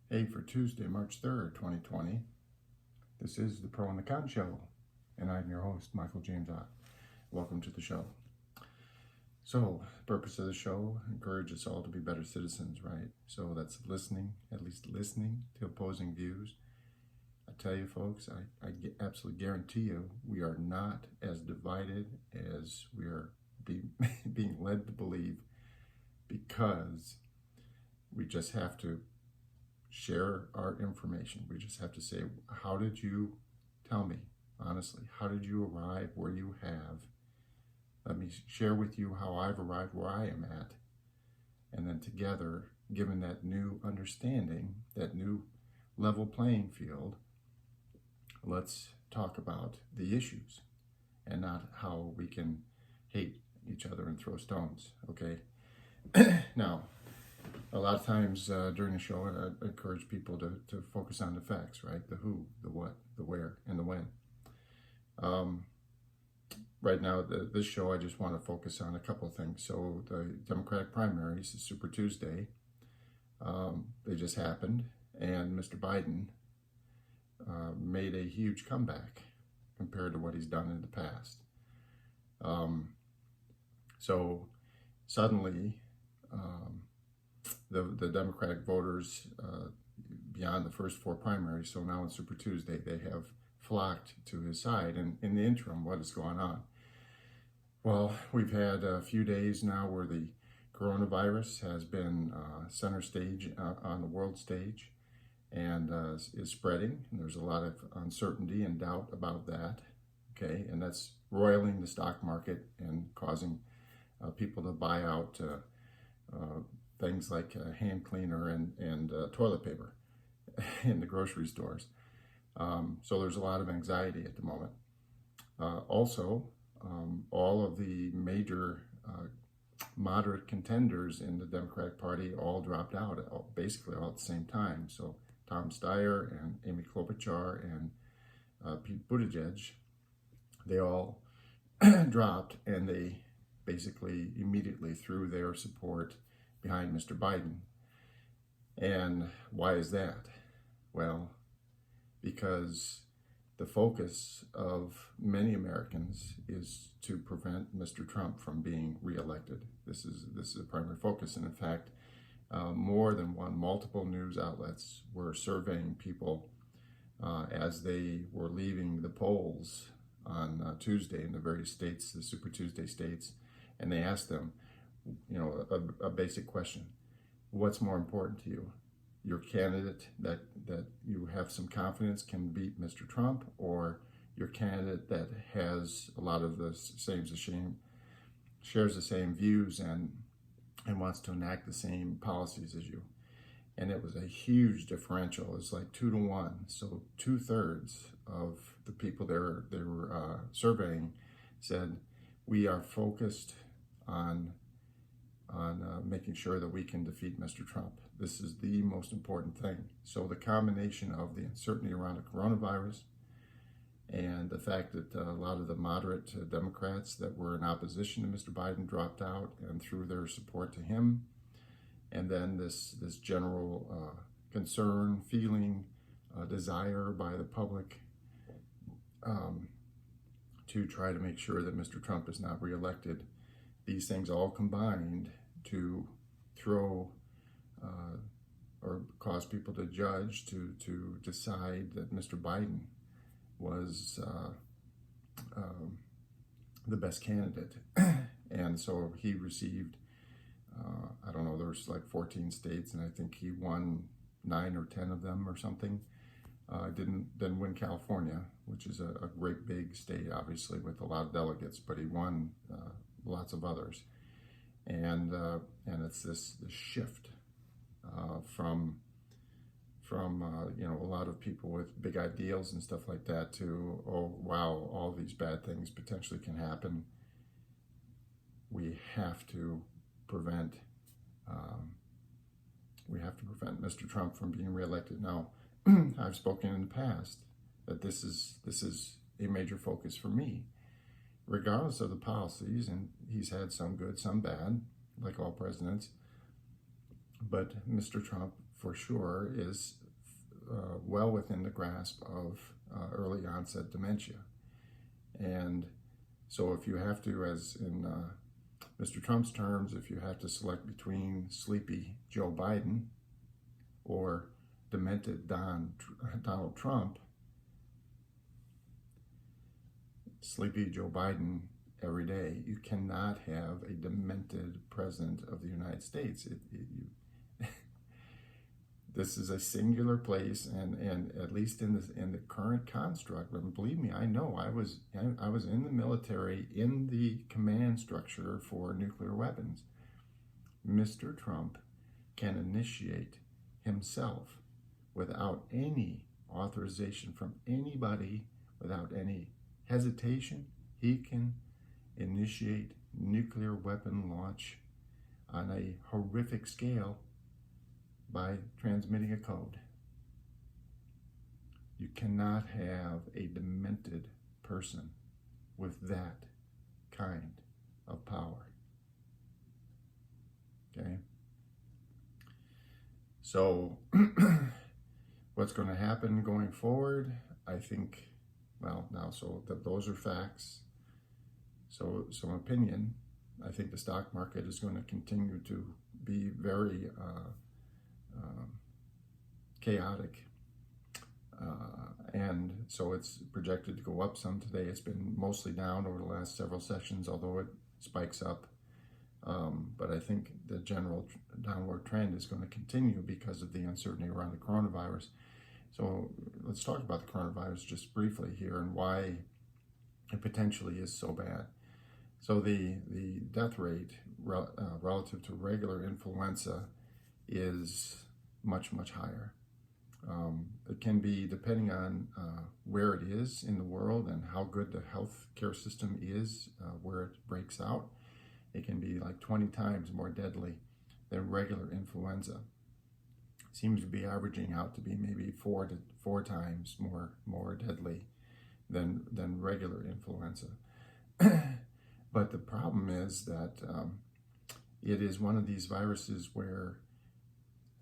Hey, for Tuesday, March 3rd, 2020, this is the Pro and the Con Show, and I'm your host, Michael James Ott. Welcome to the show. So, the purpose of the show, encourage us all to be better citizens, right? So that's listening, at least listening to opposing views. I tell you folks, I absolutely guarantee you, we are not as divided as we are being led to believe, because we just have to share our information. We just have to say, how did you tell me, honestly, how did you arrive where you have? Let me share with you how I've arrived where I am at. And then together, given that new understanding, that new level playing field, let's talk about the issues and not how we can hate each other and throw stones, okay? Now, a lot of times during the show, I encourage people to focus on the facts, right? The who, the what, the where, and the when. Right now, this show, I just want to focus on a couple of things. So the Democratic primaries, the Super Tuesday, they just happened, and Mr. Biden made a huge comeback compared to what he's done in the past. So suddenly, the Democratic voters, beyond the first four primaries, so now on Super Tuesday, they have flocked to his side. And in the interim, what is going on? Well, we've had a few days now where the coronavirus has been center stage on the world stage, and is spreading. And there's a lot of uncertainty and doubt about that, okay? And that's roiling the stock market and causing people to buy out things like hand cleaner and toilet paper in the grocery stores. So there's a lot of anxiety at the moment. Also, all of the major moderate contenders in the Democratic Party all dropped out, basically all at the same time. So Tom Steyer and Amy Klobuchar and Pete Buttigieg, they all dropped, and they basically immediately threw their support behind Mr. Biden. And why is that? Well, because the focus of many Americans is to prevent Mr. Trump from being reelected. This is the primary focus. And in fact, more than multiple news outlets were surveying people as they were leaving the polls on Tuesday in the various states, the Super Tuesday states, and they asked them, a basic question: what's more important to you? Your candidate that you have some confidence can beat Mr. Trump, or your candidate that has a lot of the shares the same views and wants to enact the same policies as you? And it was a huge differential. It's like 2-1. So 2/3 of the people they were surveying said, we are focused on making sure that we can defeat Mr. Trump. This is the most important thing. So the combination of the uncertainty around the coronavirus and the fact that a lot of the moderate Democrats that were in opposition to Mr. Biden dropped out and threw their support to him, and then this general concern, feeling, desire by the public to try to make sure that Mr. Trump is not reelected, these things all combined to throw or cause people to judge, to decide that Mr. Biden was the best candidate. And so he received, I don't know, there's like 14 states, and I think he won 9 or 10 of them or something. Didn't win California, which is a great big state, obviously, with a lot of delegates, but he won lots of others. And it's this shift from a lot of people with big ideals and stuff like that to, oh wow, all these bad things potentially can happen. We have to prevent Mr. Trump from being reelected. Now, I've spoken in the past that this is a major focus for me, regardless of the policies, and he's had some good, some bad, like all presidents. But Mr. Trump for sure is well within the grasp of early onset dementia. And so if you have to, as in Mr. Trump's terms, if you have to select between sleepy Joe Biden or demented Donald Trump, sleepy Joe Biden every day. You cannot have a demented president of the United States. This is a singular place, and at least in the current construct. And believe me, I know I was in the military in the command structure for nuclear weapons. Mr. Trump can initiate himself without any authorization from anybody, without any hesitation. He can initiate nuclear weapon launch on a horrific scale by transmitting a code. You cannot have a demented person with that kind of power. Okay? So, what's going to happen going forward? I think, those are facts. So, some opinion. I think the stock market is going to continue to be very chaotic, and so it's projected to go up some today. It's been mostly down over the last several sessions, although it spikes up, but I think the general downward trend is going to continue because of the uncertainty around the coronavirus. So let's talk about the coronavirus just briefly here and why it potentially is so bad. So the death rate relative to regular influenza is much, much higher. It can be, depending on where it is in the world and how good the healthcare system is, where it breaks out, it can be like 20 times more deadly than regular influenza. Seems to be averaging out to be maybe 4 times more deadly than regular influenza. But the problem is that it is one of these viruses where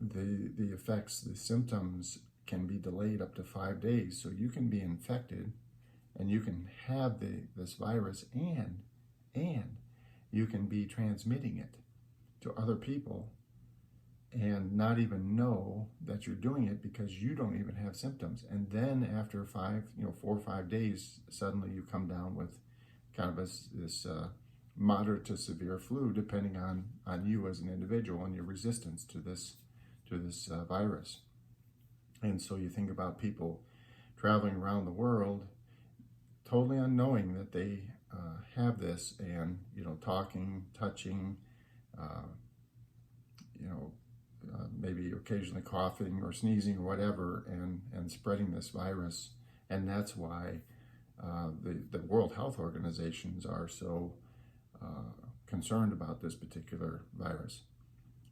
the effects, the symptoms can be delayed up to 5 days. So you can be infected and you can have this virus and you can be transmitting it to other people and not even know that you're doing it because you don't even have symptoms. And then after 4 or 5 days, suddenly you come down with kind of this moderate to severe flu, depending on you as an individual and your resistance to this virus. And so you think about people traveling around the world totally unknowing that they have this, and talking, touching, maybe occasionally coughing or sneezing or whatever, and spreading this virus. And that's why the World Health Organizations are so concerned about this particular virus,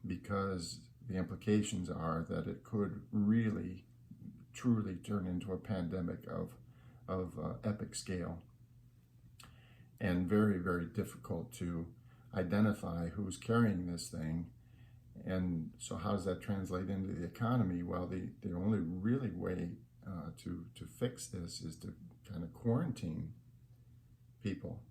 because the implications are that it could really, truly turn into a pandemic of epic scale, and very, very difficult to identify who's carrying this thing. And so how does that translate into the economy? Well, the only really way to fix this is to kind of quarantine people.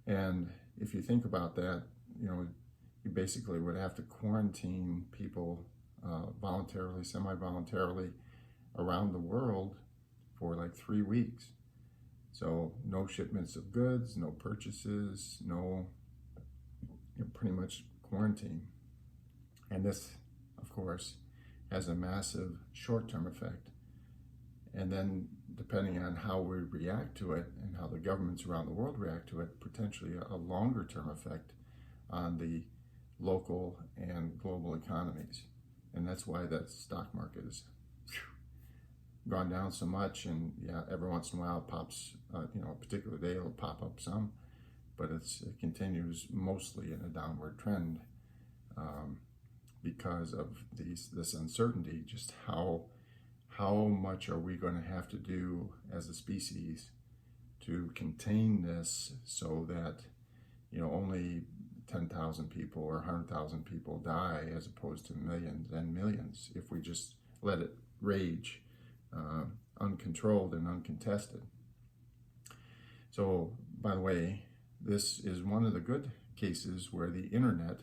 And if you think about that, you basically would have to quarantine people voluntarily, semi-voluntarily around the world for like 3 weeks. So no shipments of goods, no purchases, no, pretty much quarantine. And this, of course, has a massive short-term effect. And then depending on how we react to it and how the governments around the world react to it, potentially a longer-term effect on the local and global economies. And that's why that stock market has gone down so much. And yeah, every once in a while it pops, a particular day it'll pop up some, but it continues mostly in a downward trend because of this uncertainty. Just how much are we going to have to do as a species to contain this, so that only 10,000 people or 100,000 people die as opposed to millions and millions if we just let it rage uncontrolled and uncontested. So, by the way, this is one of the good cases where the internet,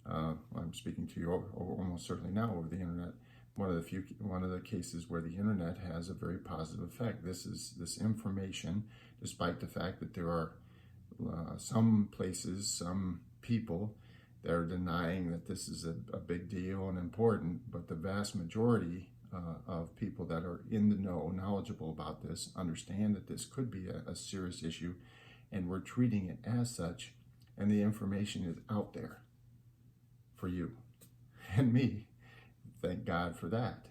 I'm speaking to you almost certainly now over the internet, one of the cases where the internet has a very positive effect. This information, despite the fact that there are some places, some people that are denying that this is a big deal and important, but the vast majority of people that are in the know, knowledgeable about this, understand that this could be a serious issue, and we're treating it as such, and the information is out there for you and me. Thank God for that.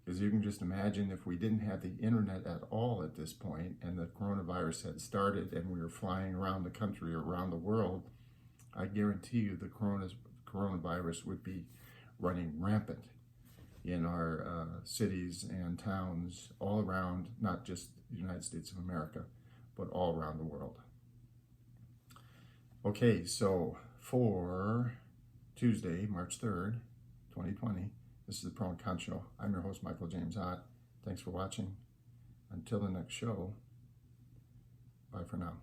Because you can just imagine if we didn't have the internet at all at this point and the coronavirus had started and we were flying around the country or around the world, I guarantee you the coronavirus would be running rampant in our cities and towns all around, not just the United States of America, but all around the world. Okay, so for Tuesday, March 3rd, 2020, this is the Pro and Con Show. I'm your host, Michael James Ott. Thanks for watching. Until the next show, bye for now.